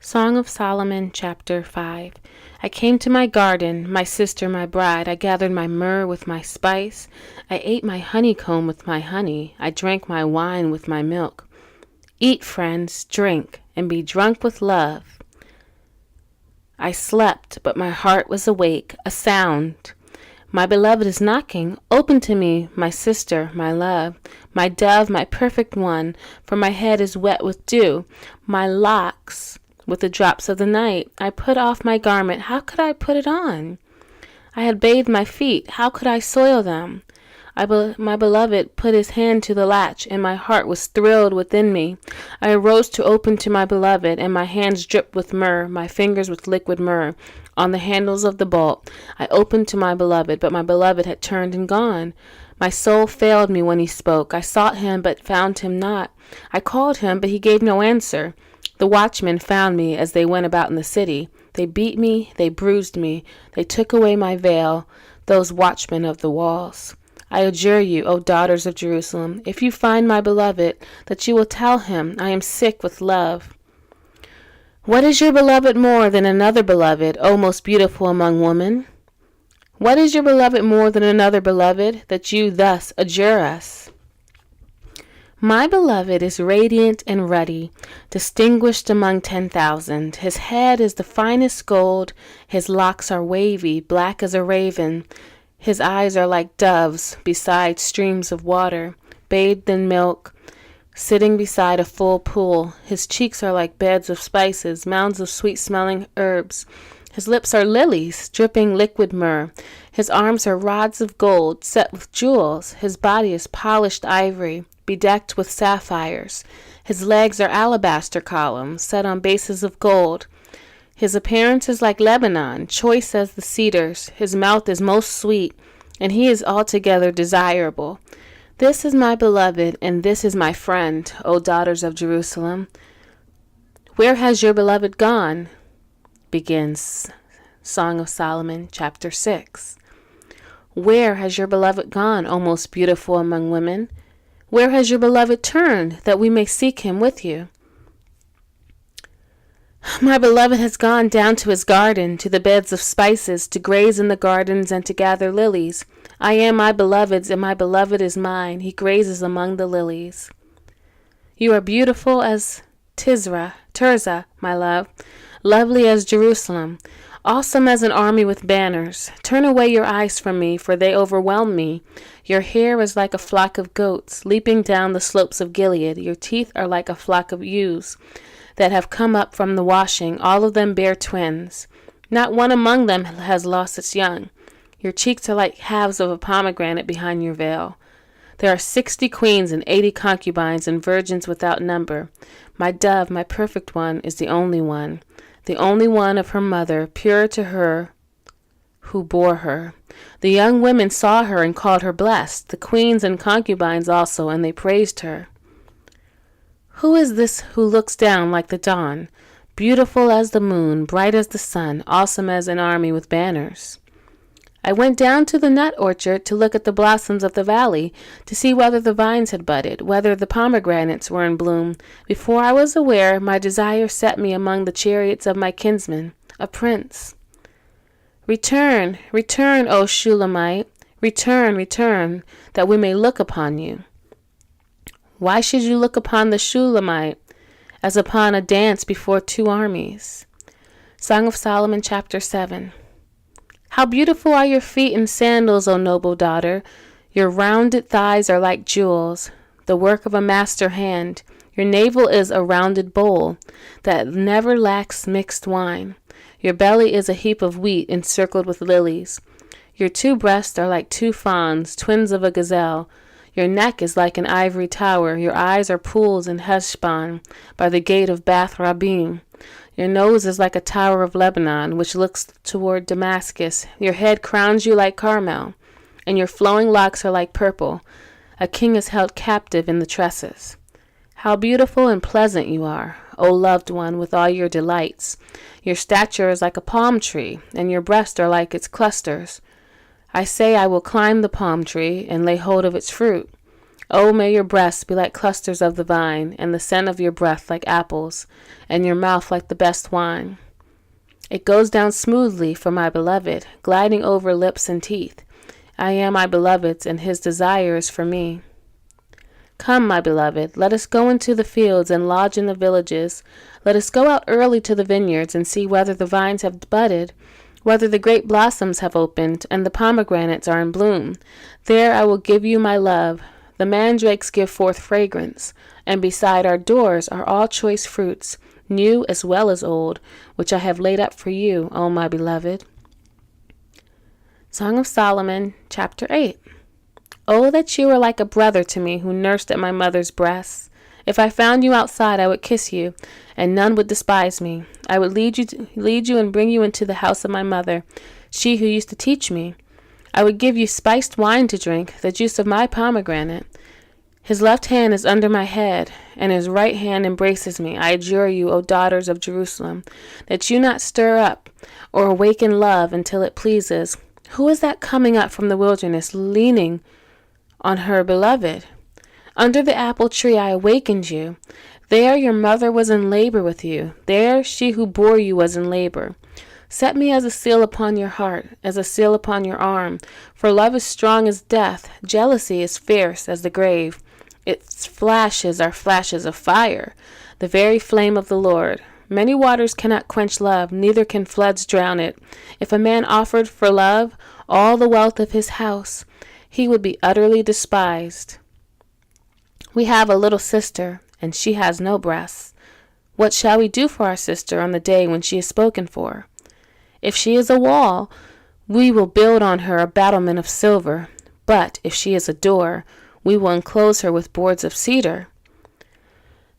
Song of Solomon, chapter 5. I came to my garden, my sister, my bride. I gathered my myrrh with my spice. I ate my honeycomb with my honey. I drank my wine with my milk. Eat, friends, drink, and be drunk with love. I slept, but my heart was awake, a sound. My beloved is knocking. Open to me, my sister, my love, my dove, my perfect one, for my head is wet with dew, my locks with the drops of the night. I put off my garment. How could I put it on? I had bathed my feet. How could I soil them? My beloved put his hand to the latch, and my heart was thrilled within me. I arose to open to my beloved, and my hands dripped with myrrh, my fingers with liquid myrrh. On the handles of the bolt, I opened to my beloved, but my beloved had turned and gone. My soul failed me when he spoke. I sought him, but found him not. I called him, but he gave no answer. The watchmen found me as they went about in the city. They beat me, they bruised me, they took away my veil, those watchmen of the walls. I adjure you, O daughters of Jerusalem, if you find my beloved, that you will tell him, I am sick with love. What is your beloved more than another beloved, O most beautiful among women? What is your beloved more than another beloved, that you thus adjure us? My beloved is radiant and ruddy, distinguished among 10,000. His head is the finest gold, his locks are wavy, black as a raven. His eyes are like doves beside streams of water, bathed in milk, sitting beside a full pool. His cheeks are like beds of spices, mounds of sweet-smelling herbs. His lips are lilies, dripping liquid myrrh. His arms are rods of gold, set with jewels. His body is polished ivory, bedecked with sapphires. His legs are alabaster columns, set on bases of gold. His appearance is like Lebanon, choice as the cedars. His mouth is most sweet, and he is altogether desirable. This is my beloved, and this is my friend, O daughters of Jerusalem. Where has your beloved gone? Begins Song of Solomon, chapter 6. Where has your beloved gone, O most beautiful among women? Where has your beloved turned, that we may seek him with you? My beloved has gone down to his garden, to the beds of spices, to graze in the gardens and to gather lilies. I am my beloved's, and my beloved is mine. He grazes among the lilies. You are beautiful as Tirzah, my love, lovely as Jerusalem, awesome as an army with banners. Turn away your eyes from me, for they overwhelm me. Your hair is like a flock of goats, leaping down the slopes of Gilead. Your teeth are like a flock of ewes that have come up from the washing. All of them bear twins. Not one among them has lost its young. Your cheeks are like halves of a pomegranate behind your veil. There are 60 queens and 80 concubines and virgins without number. My dove, my perfect one, is the only one of her mother, pure to her who bore her. The young women saw her and called her blessed, the queens and concubines also, and they praised her. Who is this who looks down like the dawn, beautiful as the moon, bright as the sun, awesome as an army with banners? I went down to the nut orchard to look at the blossoms of the valley, to see whether the vines had budded, whether the pomegranates were in bloom. Before I was aware, my desire set me among the chariots of my kinsman, a prince. Return, return, O Shulamite, return, that we may look upon you. Why should you look upon the Shulamite as upon a dance before two armies? Song of Solomon, chapter 7. How beautiful are your feet in sandals, O noble daughter. Your rounded thighs are like jewels, the work of a master hand. Your navel is a rounded bowl that never lacks mixed wine. Your belly is a heap of wheat encircled with lilies. Your two breasts are like two fawns, twins of a gazelle. Your neck is like an ivory tower. Your eyes are pools in Heshbon, by the gate of Bath Rabbim. Your nose is like a tower of Lebanon, which looks toward Damascus. Your head crowns you like Carmel, and your flowing locks are like purple. A king is held captive in the tresses. How beautiful and pleasant you are, O loved one, with all your delights. Your stature is like a palm tree, and your breasts are like its clusters. I say I will climb the palm tree and lay hold of its fruit. Oh, may your breasts be like clusters of the vine, and the scent of your breath like apples, and your mouth like the best wine. It goes down smoothly for my beloved, gliding over lips and teeth. I am my beloved's, and his desire is for me. Come, my beloved, let us go into the fields and lodge in the villages. Let us go out early to the vineyards and see whether the vines have budded, whether the great blossoms have opened, and the pomegranates are in bloom. There I will give you my love. The mandrakes give forth fragrance, and beside our doors are all choice fruits, new as well as old, which I have laid up for you, O my beloved. Song of Solomon, chapter 8. Oh, that you were like a brother to me who nursed at my mother's breasts. If I found you outside, I would kiss you, and none would despise me. I would lead you and bring you into the house of my mother, she who used to teach me. I would give you spiced wine to drink, the juice of my pomegranate. His left hand is under my head, and his right hand embraces me. I adjure you, O daughters of Jerusalem, that you not stir up or awaken love until it pleases. Who is that coming up from the wilderness, leaning on her beloved? Under the apple tree I awakened you. There your mother was in labor with you. There she who bore you was in labor. Set me as a seal upon your heart, as a seal upon your arm. For love is strong as death. Jealousy is fierce as the grave. Its flashes are flashes of fire, the very flame of the Lord. Many waters cannot quench love, neither can floods drown it. If a man offered for love all the wealth of his house, he would be utterly despised. We have a little sister, and she has no breasts. What shall we do for our sister on the day when she is spoken for? If she is a wall, we will build on her a battlement of silver. But if she is a door, we will enclose her with boards of cedar.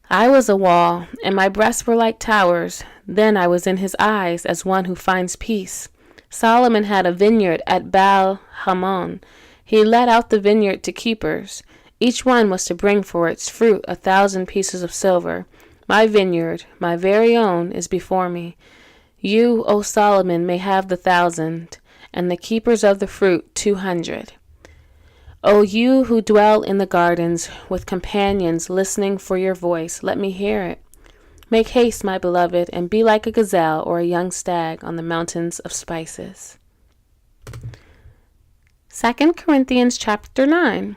I was a wall, and my breasts were like towers. Then I was in his eyes as one who finds peace. Solomon had a vineyard at Baal Hamon. He let out the vineyard to keepers. Each one was to bring for its fruit 1,000 pieces of silver. My vineyard, my very own, is before me. You, O Solomon, may have the 1,000, and the keepers of the fruit 200. O you who dwell in the gardens, with companions listening for your voice, let me hear it. Make haste, my beloved, and be like a gazelle or a young stag on the mountains of spices. 2 Corinthians chapter 9.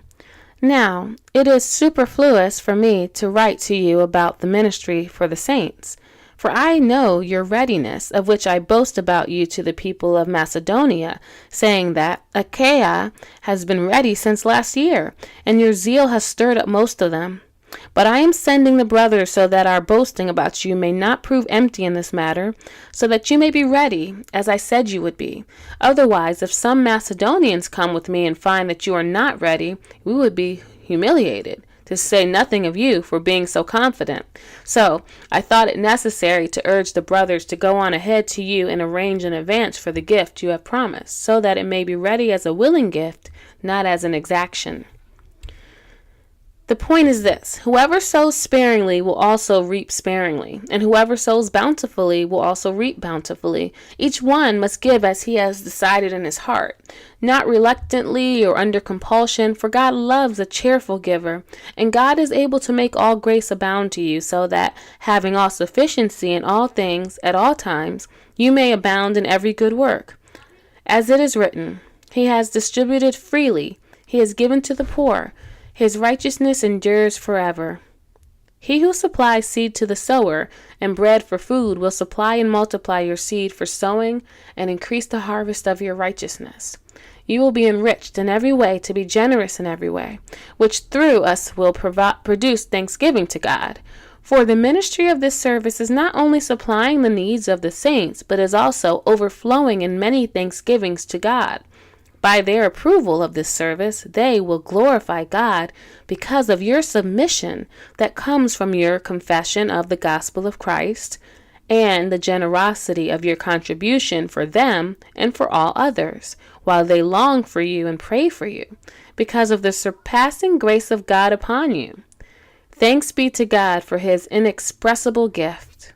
Now, it is superfluous for me to write to you about the ministry for the saints, for I know your readiness, of which I boast about you to the people of Macedonia, saying that Achaia has been ready since last year, and your zeal has stirred up most of them. But I am sending the brothers so that our boasting about you may not prove empty in this matter, so that you may be ready, as I said you would be. Otherwise, if some Macedonians come with me and find that you are not ready, we would be humiliated, to say nothing of you for being so confident. So I thought it necessary to urge the brothers to go on ahead to you and arrange in advance for the gift you have promised, so that it may be ready as a willing gift, not as an exaction. The point is this: whoever sows sparingly will also reap sparingly, and whoever sows bountifully will also reap bountifully. Each one must give as he has decided in his heart, not reluctantly or under compulsion, for God loves a cheerful giver, and God is able to make all grace abound to you, so that, having all sufficiency in all things at all times, you may abound in every good work. As it is written, He has distributed freely, He has given to the poor, His righteousness endures forever. He who supplies seed to the sower and bread for food will supply and multiply your seed for sowing and increase the harvest of your righteousness. You will be enriched in every way to be generous in every way, which through us will produce thanksgiving to God. For the ministry of this service is not only supplying the needs of the saints, but is also overflowing in many thanksgivings to God. By their approval of this service, they will glorify God because of your submission that comes from your confession of the gospel of Christ and the generosity of your contribution for them and for all others, while they long for you and pray for you, because of the surpassing grace of God upon you. Thanks be to God for His inexpressible gift.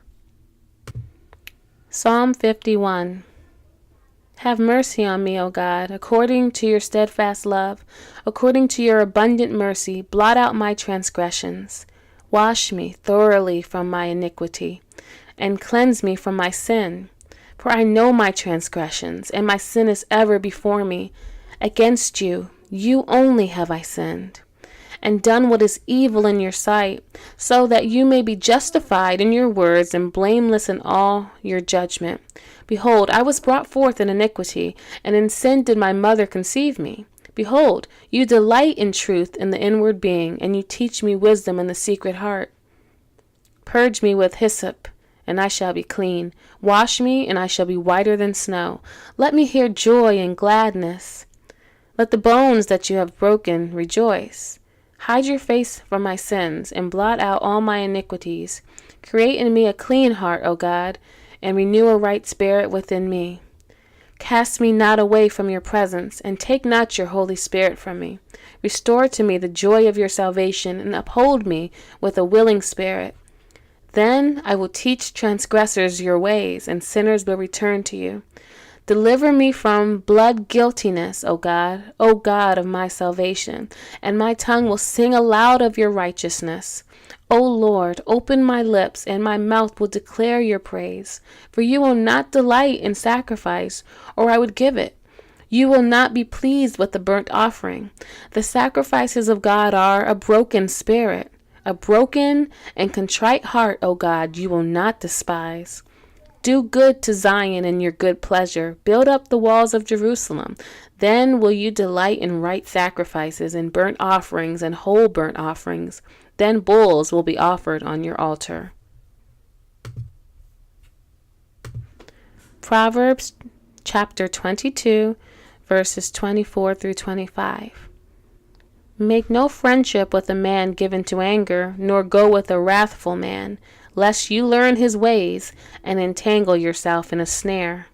Psalm 51. Have mercy on me, O God, according to your steadfast love, according to your abundant mercy, blot out my transgressions. Wash me thoroughly from my iniquity, and cleanse me from my sin. For I know my transgressions, and my sin is ever before me. Against you, you only have I sinned, and done what is evil in your sight, so that you may be justified in your words and blameless in all your judgment. Behold, I was brought forth in iniquity, and in sin did my mother conceive me. Behold, you delight in truth in the inward being, and you teach me wisdom in the secret heart. Purge me with hyssop, and I shall be clean. Wash me, and I shall be whiter than snow. Let me hear joy and gladness. Let the bones that you have broken rejoice. Hide your face from my sins, and blot out all my iniquities. Create in me a clean heart, O God, and renew a right spirit within me. Cast me not away from your presence, and take not your Holy Spirit from me. Restore to me the joy of your salvation, and uphold me with a willing spirit. Then I will teach transgressors your ways, and sinners will return to you. Deliver me from blood guiltiness, O God of my salvation, and my tongue will sing aloud of your righteousness. O Lord, open my lips, and my mouth will declare your praise. For you will not delight in sacrifice, or I would give it. You will not be pleased with the burnt offering. The sacrifices of God are a broken spirit. A broken and contrite heart, O God, you will not despise. Do good to Zion in your good pleasure. Build up the walls of Jerusalem. Then will you delight in right sacrifices, and burnt offerings, and whole burnt offerings. Then bulls will be offered on your altar. Proverbs chapter 22, verses 24 through 25. Make no friendship with a man given to anger, nor go with a wrathful man, lest you learn his ways and entangle yourself in a snare.